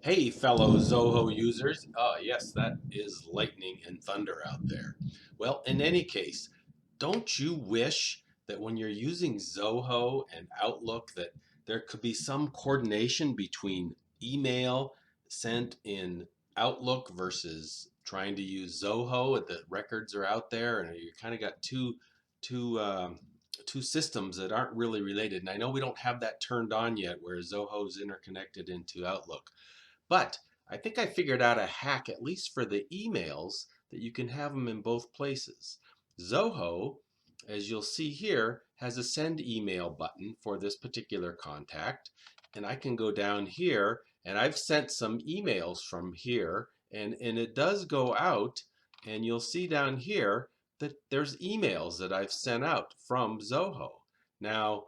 Hey, fellow Zoho users. Yes, that is lightning and thunder out there. Well, in any case, don't you wish that when you're using Zoho and Outlook that there could be some coordination between email sent in Outlook versus trying to use Zoho, and the records are out there, and you kind of got two two systems that aren't really related. And I know we don't have that turned on yet, where Zoho is interconnected into Outlook. But I think I figured out a hack, at least for the emails, that you can have them in both places. Zoho, as you'll see here, has a send email button for this particular contact. And I can go down here, and I've sent some emails from here, and it does go out, and you'll see down here that there's emails that I've sent out from Zoho. Now,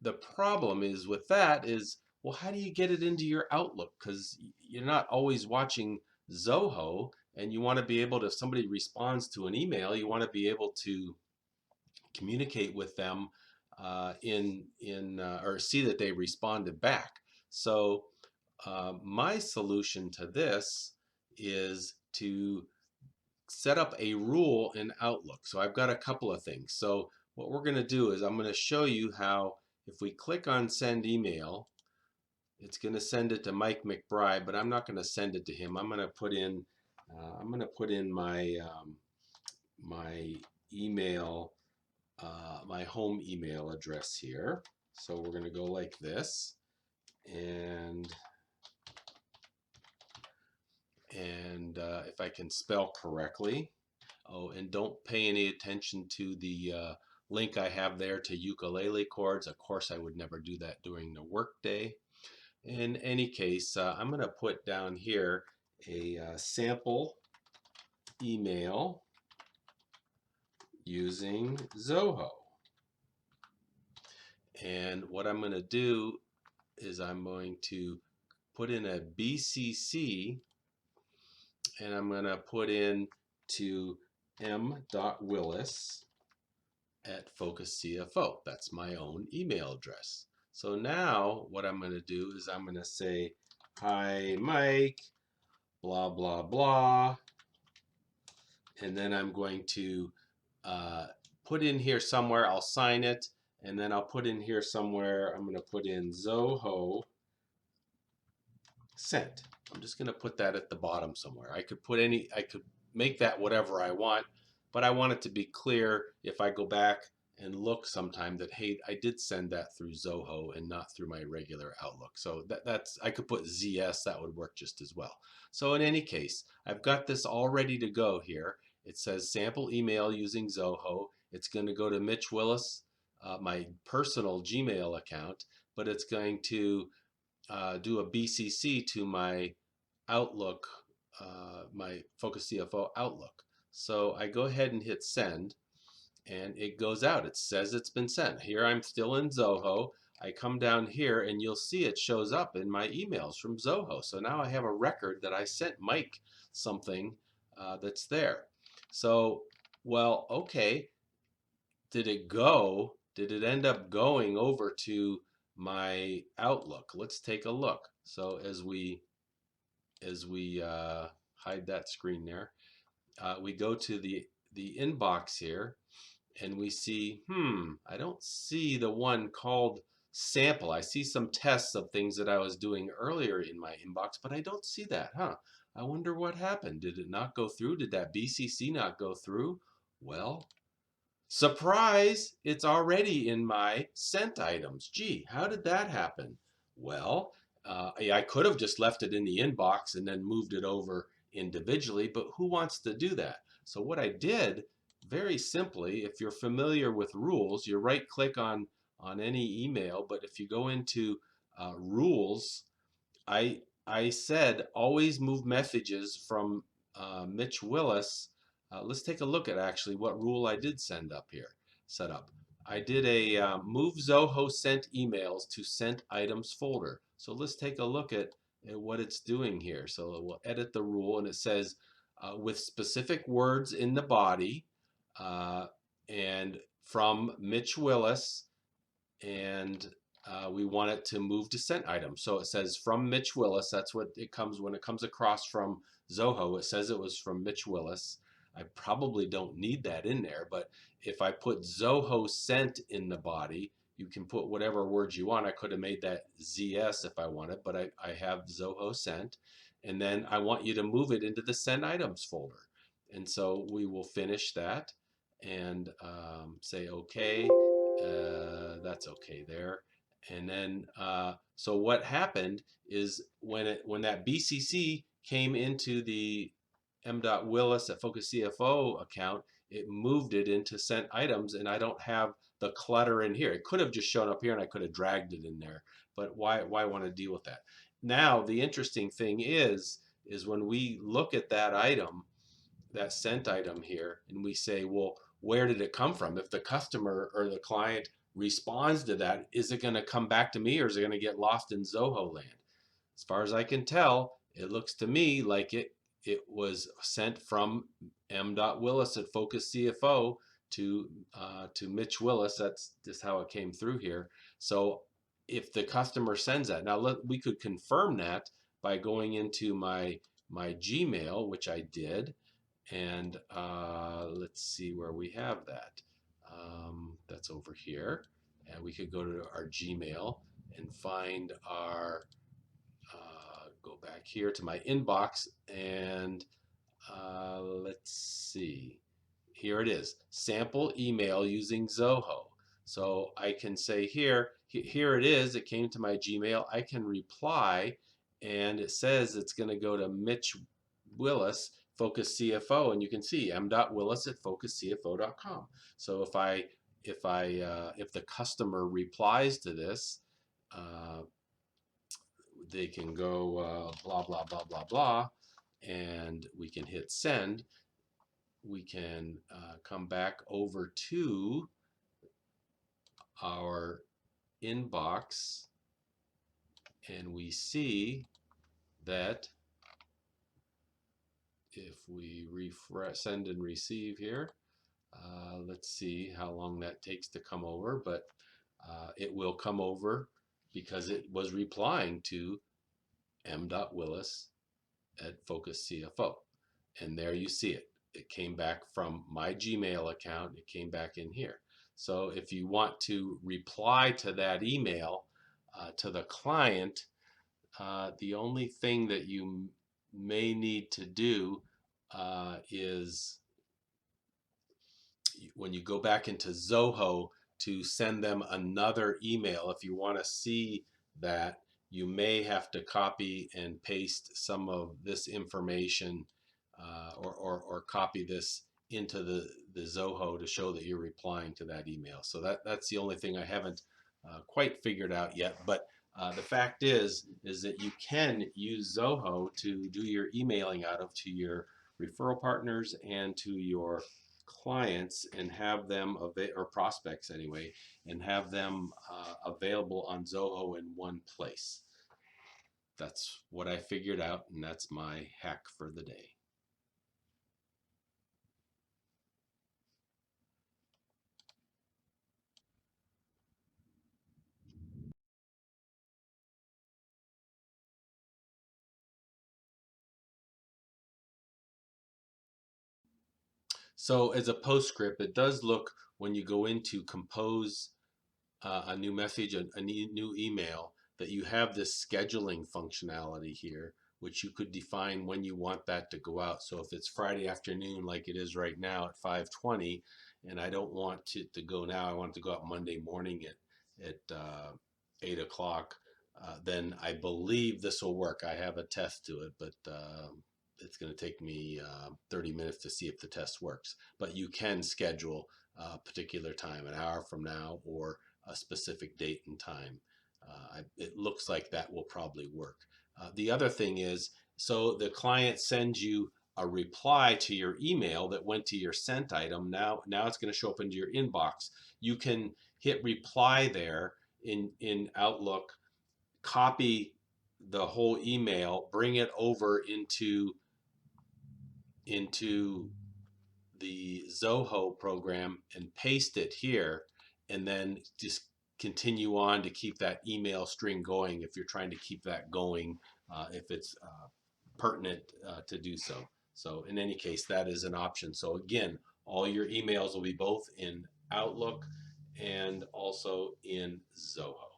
the problem is with that is, well, how do you get it into your Outlook? Because you're not always watching Zoho, and you want to be able to, if somebody responds to an email, you want to be able to communicate with them or see that they responded back. So my solution to this is to set up a rule in Outlook. So I've got a couple of things. So what we're going to do is I'm going to show you how, if we click on send email, it's going to send it to Mike McBride, but I'm not going to send it to him. I'm going to put in my email, my home email address here. So we're going to go like this, and if I can spell correctly. Oh, and don't pay any attention to the link I have there to ukulele chords. Of course, I would never do that during the workday. In any case, I'm going to put down here a sample email using Zoho. And what I'm going to do is I'm going to put in a BCC, and I'm going to put in to m.willis at Focus CFO. That's my own email address. So now what I'm going to do is I'm going to say, hi, Mike, blah, blah, blah. And then I'm going to put in here somewhere, I'll sign it, and then I'll put in here somewhere, I'm going to put in Zoho sent. I'm just going to put that at the bottom somewhere. I could make that whatever I want, but I want it to be clear if I go back and look sometime that, hey, I did send that through Zoho and not through my regular Outlook. So I could put ZS, that would work just as well. So in any case, I've got this all ready to go here. It says sample email using Zoho. It's going to go to Mitch Willis, my personal Gmail account, but it's going to do a BCC to my Outlook, my Focus CFO Outlook. So I go ahead and hit send, and it goes out. It says it's been sent. Here I'm still in Zoho. I come down here, and you'll see it shows up in my emails from Zoho. So now I have a record that I sent Mike something that's there. So, well, okay, did it go? Did it end up going over to my Outlook? Let's take a look. So as we hide that screen there, we go to the inbox here, and we see, I don't see the one called sample. I see some tests of things that I was doing earlier in my inbox, but I don't see that, huh? I wonder what happened. Did it not go through? Did that BCC not go through? Well, surprise, it's already in my sent items. Gee, how did that happen? Well, I could have just left it in the inbox and then moved it over individually, but who wants to do that? So what I did, very simply, if you're familiar with rules, you right click on any email, but if you go into rules, I said always move messages from Mitch Willis. Let's take a look at actually what rule I did set up. I did a move Zoho sent emails to sent items folder. So let's take a look at what it's doing here. So we'll edit the rule, and it says with specific words in the body, uh, and from Mitch Willis, and we want it to move to sent item. So it says from Mitch Willis. That's what it comes when it comes across from Zoho. It says it was from Mitch Willis. I probably don't need that in there, but if I put Zoho sent in the body, you can put whatever words you want. I could have made that ZS if I wanted, but I have Zoho sent. And then I want you to move it into the sent items folder. And so we will finish that and say, okay, that's okay there. And then, so what happened is when that BCC came into the m.willis at Focus CFO account, it moved it into sent items, and I don't have the clutter in here. It could have just shown up here, and I could have dragged it in there. But why want to deal with that? Now, the interesting thing is when we look at that item, that sent item here, and we say, well, where did it come from? If the customer or the client responds to that, is it going to come back to me or is it going to get lost in Zoho land? As far as I can tell, it looks to me like it was sent from m.willis at Focus CFO to Mitch Willis. That's just how it came through here. So if the customer sends that, now we could confirm that by going into my Gmail, which I did, and let's see where we have that. That's over here. And we could go to our Gmail and find our, go back here to my inbox and let's see. Here it is, sample email using Zoho. So I can say here it is, it came to my Gmail. I can reply and it says it's going to go to Mitch Willis, Focus CFO, and you can see m.willis at focuscfo.com. So if the customer replies to this, uh, they can go blah blah blah blah blah, and we can hit send. We can come back over to our inbox, and we see that if we refresh, send and receive here, let's see how long that takes to come over, but it will come over because it was replying to m.willis at Focus CFO. And there you see it. It came back from my Gmail account. It came back in here. So if you want to reply to that email to the client, the only thing that you may need to do is when you go back into Zoho to send them another email, if you want to see that, you may have to copy and paste some of this information or copy this into the Zoho to show that you're replying to that email. So that's the only thing I haven't quite figured out yet. But the fact is that you can use Zoho to do your emailing out of to your referral partners and to your clients and have them or prospects anyway, and have them available on Zoho in one place. That's what I figured out, and that's my hack for the day. So as a postscript, it does look when you go into compose a new message, a new email, that you have this scheduling functionality here, which you could define when you want that to go out. So if it's Friday afternoon, like it is right now at 5:20, and I don't want it to go now, I want it to go out Monday morning at 8 o'clock, then I believe this will work. I have a test to it, but it's going to take me 30 minutes to see if the test works. But you can schedule a particular time, an hour from now, or a specific date and time. It looks like that will probably work. The other thing is, so the client sends you a reply to your email that went to your sent item. Now it's going to show up into your inbox. You can hit reply there in Outlook, copy the whole email, bring it over into the Zoho program and paste it here, and then just continue on to keep that email string going if you're trying to keep that going, if it's pertinent to do so. So in any case, that is an option. So again, all your emails will be both in Outlook and also in Zoho.